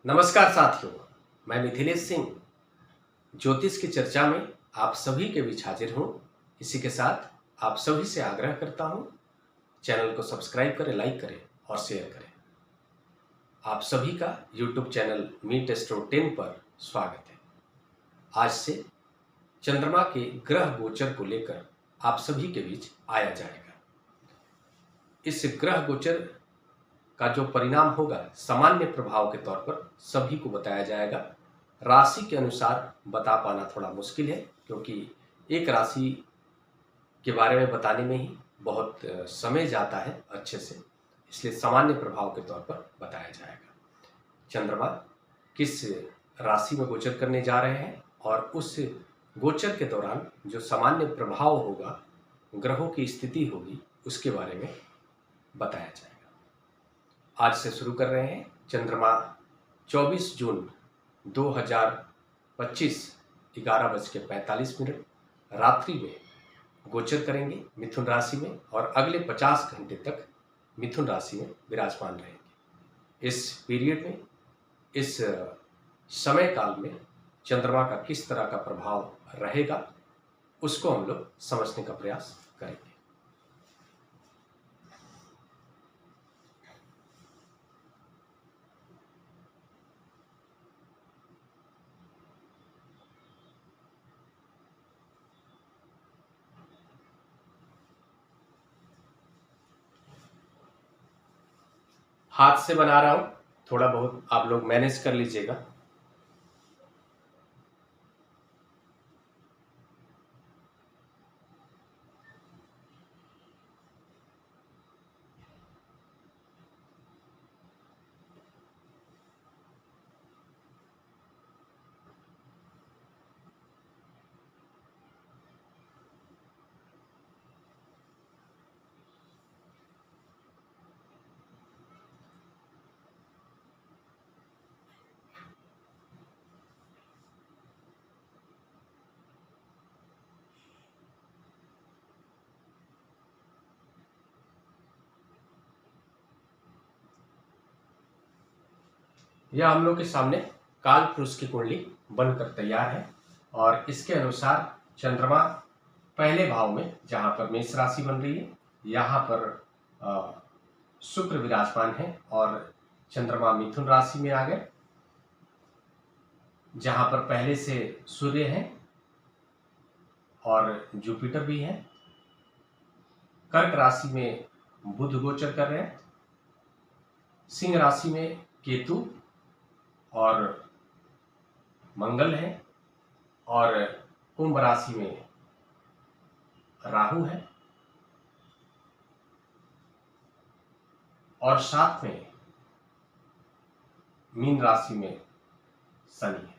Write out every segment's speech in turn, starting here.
नमस्कार साथियों, मैं मिथिलेश सिंह ज्योतिष की चर्चा में आप सभी के बीच हाजिर हूँ। इसी के साथ आप सभी से आग्रह करता हूँ, चैनल को सब्सक्राइब करें, लाइक करें और शेयर करें। आप सभी का YouTube चैनल मीट एस्ट्रो 10 पर स्वागत है। आज से चंद्रमा के ग्रह गोचर को लेकर आप सभी के बीच आया जाएगा। इस ग्रह गोचर का जो परिणाम होगा सामान्य प्रभाव के तौर पर सभी को बताया जाएगा। राशि के अनुसार बता पाना थोड़ा मुश्किल है, क्योंकि एक राशि के बारे में बताने में ही बहुत समय जाता है अच्छे से, इसलिए सामान्य प्रभाव के तौर पर बताया जाएगा। चंद्रमा किस राशि में गोचर करने जा रहे हैं और उस गोचर के दौरान जो सामान्य प्रभाव होगा, ग्रहों की स्थिति होगी, उसके बारे में बताया जाएगा। आज से शुरू कर रहे हैं। चंद्रमा 24 जून 2025 11:45 रात्रि में गोचर करेंगे मिथुन राशि में और अगले 50 घंटे तक मिथुन राशि में विराजमान रहेंगे। इस पीरियड में, इस समय काल में चंद्रमा का किस तरह का प्रभाव रहेगा, उसको हम लोग समझने का प्रयास करेंगे। हाथ से बना रहा हूं, थोड़ा बहुत आप लोग मैनेज कर लीजिएगा। यह हम लोग के सामने काल पुरुष की कुंडली बनकर तैयार है और इसके अनुसार चंद्रमा पहले भाव में, जहां पर मेष राशि बन रही है, यहाँ पर शुक्र विराजमान है और चंद्रमा मिथुन राशि में आ गए, जहां पर पहले से सूर्य है और जुपिटर भी है। कर्क राशि में बुध गोचर कर रहे हैं, सिंह राशि में केतु और मंगल है और कुंभ राशि में राहु है और साथ में मीन राशि में शनि है।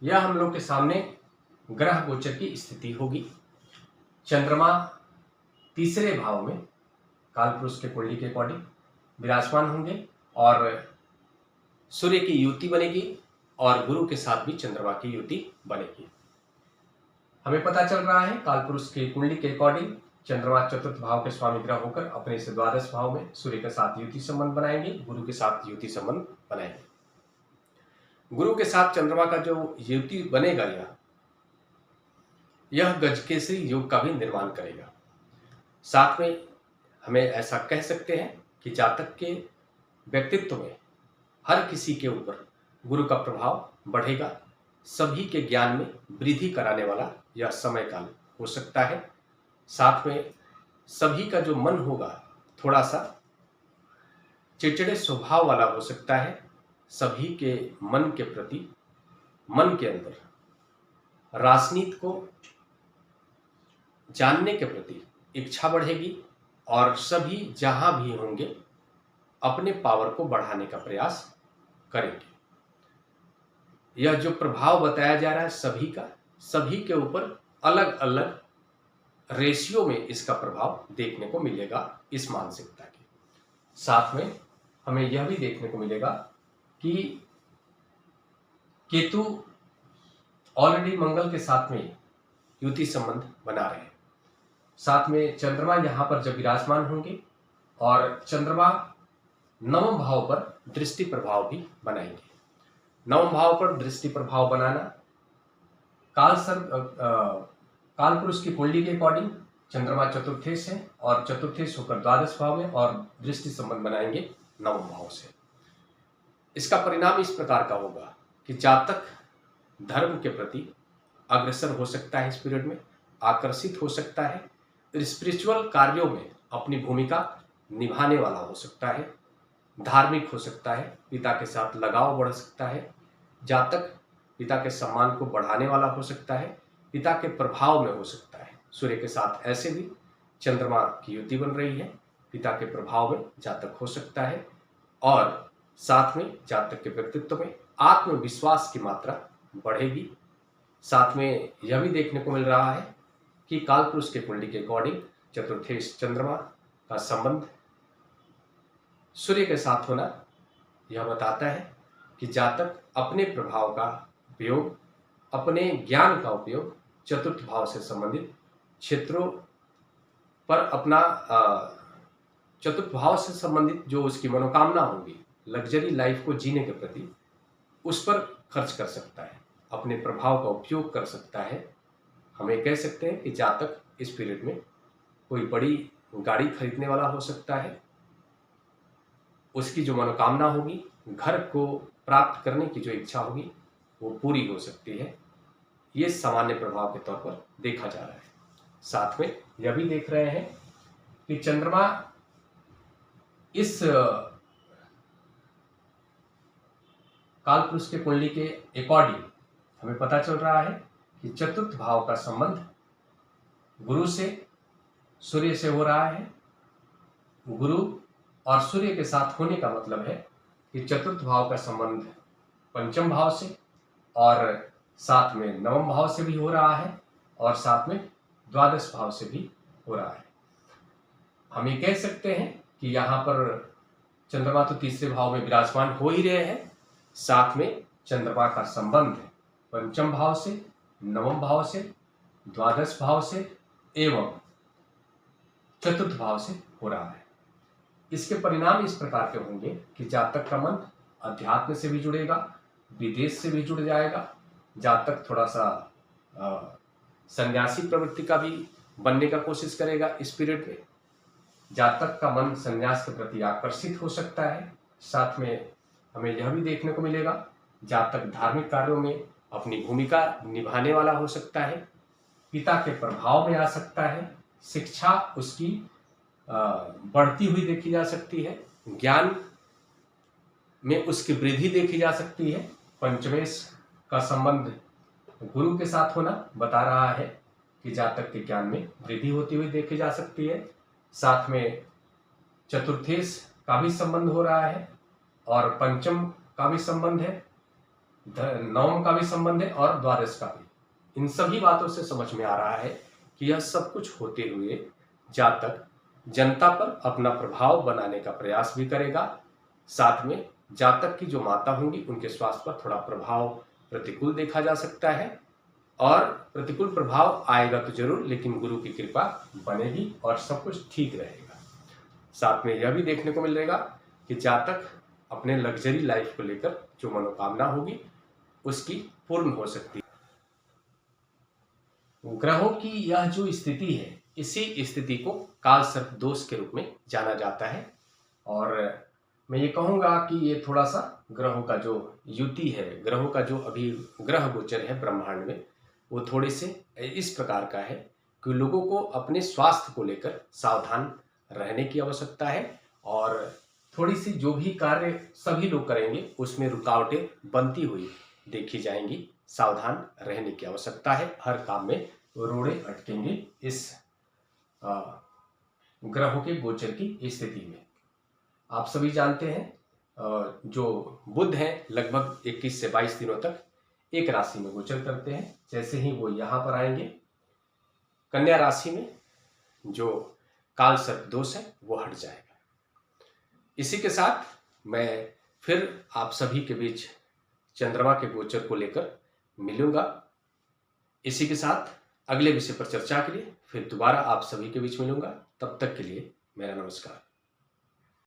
यह हम लोग के सामने ग्रह गोचर की स्थिति होगी। चंद्रमा तीसरे भाव में कालपुरुष के कुंडली के अकॉर्डिंग विराजमान होंगे और सूर्य की युति बनेगी और गुरु के साथ भी चंद्रमा की युति बनेगी। हमें पता चल रहा है कालपुरुष के कुंडली के अकॉर्डिंग चंद्रमा चतुर्थ भाव के स्वामी ग्रह होकर अपने से द्वादश भाव में सूर्य के साथ युति संबंध बनाएंगे, गुरु के साथ युति संबंध बनाएंगे। गुरु के साथ चंद्रमा का जो युति बनेगा, यह गजकेसरी योग का भी निर्माण करेगा। साथ में हमें ऐसा कह सकते हैं कि जातक के व्यक्तित्व में हर किसी के ऊपर गुरु का प्रभाव बढ़ेगा। सभी के ज्ञान में वृद्धि कराने वाला यह समय काल हो सकता है। साथ में सभी का जो मन होगा थोड़ा सा चिड़चिड़े स्वभाव वाला हो सकता है। सभी के मन के प्रति, मन के अंदर राजनीति को जानने के प्रति इच्छा बढ़ेगी और सभी जहां भी होंगे अपने पावर को बढ़ाने का प्रयास करेंगे। यह जो प्रभाव बताया जा रहा है सभी का, सभी के ऊपर अलग अलग रेशियो में इसका प्रभाव देखने को मिलेगा इस मानसिकता के। साथ में हमें यह भी देखने को मिलेगा कि केतु ऑलरेडी मंगल के साथ में युति संबंध बना रहे हैं। साथ में चंद्रमा यहाँ पर जब विराजमान होंगे और चंद्रमा नवम भाव पर दृष्टि प्रभाव भी बनाएंगे। नवम भाव पर दृष्टि प्रभाव बनाना काल पुरुष की कुंडली के अकॉर्डिंग चंद्रमा चतुर्थेश है और चतुर्थेश होकर द्वादश भाव में और दृष्टि संबंध बनाएंगे नवम भाव से। इसका परिणाम इस प्रकार का होगा कि जातक धर्म के प्रति अग्रसर हो सकता है, इस पीरियड में आकर्षित हो सकता है, स्पिरिचुअल कार्यों में अपनी भूमिका निभाने वाला हो सकता है, धार्मिक हो सकता है, पिता के साथ लगाव बढ़ सकता है, जातक पिता के सम्मान को बढ़ाने वाला हो सकता है, पिता के प्रभाव में हो सकता है। सूर्य के साथ ऐसे भी चंद्रमा की युति बन रही है, पिता के प्रभाव में जातक हो सकता है और साथ में जातक के व्यक्तित्व में आत्मविश्वास की मात्रा बढ़ेगी। साथ में यह भी देखने को मिल रहा है कि काल पुरुष के कुंडली के अकॉर्डिंग चतुर्थेश चंद्रमा का संबंध सूर्य के साथ होना यह बताता है कि जातक अपने प्रभाव का उपयोग, अपने ज्ञान का उपयोग चतुर्थ भाव से संबंधित क्षेत्रों पर अपना चतुर्थ भाव से संबंधित जो उसकी मनोकामना होगी, लग्जरी लाइफ को जीने के प्रति, उस पर खर्च कर सकता है, अपने प्रभाव का उपयोग कर सकता है। हमें कह सकते हैं कि जातक इस पीरियड में कोई बड़ी गाड़ी खरीदने वाला हो सकता है, उसकी जो मनोकामना होगी, घर को प्राप्त करने की जो इच्छा होगी वो पूरी हो सकती है। ये सामान्य प्रभाव के तौर पर देखा जा रहा है। साथ में यह भी देख रहे हैं कि चंद्रमा इस कालपुरुष के कुंडली के अकॉर्डिंग हमें पता चल रहा है कि चतुर्थ भाव का संबंध गुरु से, सूर्य से हो रहा है। गुरु और सूर्य के साथ होने का मतलब है कि चतुर्थ भाव का संबंध पंचम भाव से और साथ में नवम भाव से भी हो रहा है और साथ में द्वादश भाव से भी हो रहा है। हम ये कह सकते हैं कि यहाँ पर चंद्रमा तो तीसरे भाव में विराजमान हो ही रहे हैं, साथ में चंद्रमा का संबंध पंचम भाव से, नवम भाव से, द्वादश भाव से एवं चतुर्थ भाव से हो रहा है। इसके परिणाम इस प्रकार के होंगे कि जातक का मन अध्यात्म से भी जुड़ेगा, विदेश से भी जुड़ जाएगा। जातक थोड़ा सा सन्यासी प्रवृत्ति का भी बनने का कोशिश करेगा इस पीरियड में। जातक का मन संन्यास के प्रति आकर्षित हो सकता है। साथ में हमें यह भी देखने को मिलेगा जातक धार्मिक कार्यों में अपनी भूमिका निभाने वाला हो सकता है, पिता के प्रभाव में आ सकता है, शिक्षा उसकी बढ़ती हुई देखी जा सकती है, ज्ञान में उसकी वृद्धि देखी जा सकती है। पंचमेश का संबंध गुरु के साथ होना बता रहा है कि जातक के ज्ञान में वृद्धि होती हुई देखी जा सकती है। साथ में चतुर्थेश का भी संबंध हो रहा है और पंचम का भी संबंध है, नवम का भी संबंध है और द्वादश का भी। इन सभी बातों से समझ में आ रहा है कि यह सब कुछ होते हुए जातक जनता पर अपना प्रभाव बनाने का प्रयास भी करेगा। साथ में जातक की जो माता होंगी उनके स्वास्थ्य पर थोड़ा प्रभाव प्रतिकूल देखा जा सकता है और प्रतिकूल प्रभाव आएगा तो जरूर, लेकिन गुरु की कृपा बनेगी और सब कुछ ठीक रहेगा। साथ में यह भी देखने को मिलेगा कि जातक अपने लग्जरी लाइफ को लेकर जो मनोकामना होगी उसकी पूर्ण हो सकती है। ग्रहों की यह जो स्थिति है, इसी स्थिति को काल सर्प दोष के रूप में जाना जाता है और मैं ये कहूँगा कि ये थोड़ा सा ग्रहों का जो युति है, ग्रहों का जो अभी ग्रह गोचर है ब्रह्मांड में, वो थोड़े से इस प्रकार का है कि लोगों को अपने स्वास्थ्य को लेकर सावधान रहने की आवश्यकता है और थोड़ी सी जो भी कार्य सभी लोग करेंगे उसमें रुकावटें बनती हुई देखी जाएंगी। सावधान रहने की आवश्यकता है, हर काम में रोड़े अटकेंगे इस ग्रहों के गोचर की स्थिति में। आप सभी जानते हैं जो बुध हैं लगभग 21 से 22 दिनों तक एक राशि में गोचर करते हैं। जैसे ही वो यहाँ पर आएंगे कन्या राशि में, जो काल सर्प दोष है वो हट जाएगा। इसी के साथ मैं फिर आप सभी के बीच चंद्रमा के गोचर को लेकर मिलूंगा। इसी के साथ अगले विषय पर चर्चा के लिए फिर दोबारा आप सभी के बीच मिलूंगा। तब तक के लिए मेरा नमस्कार।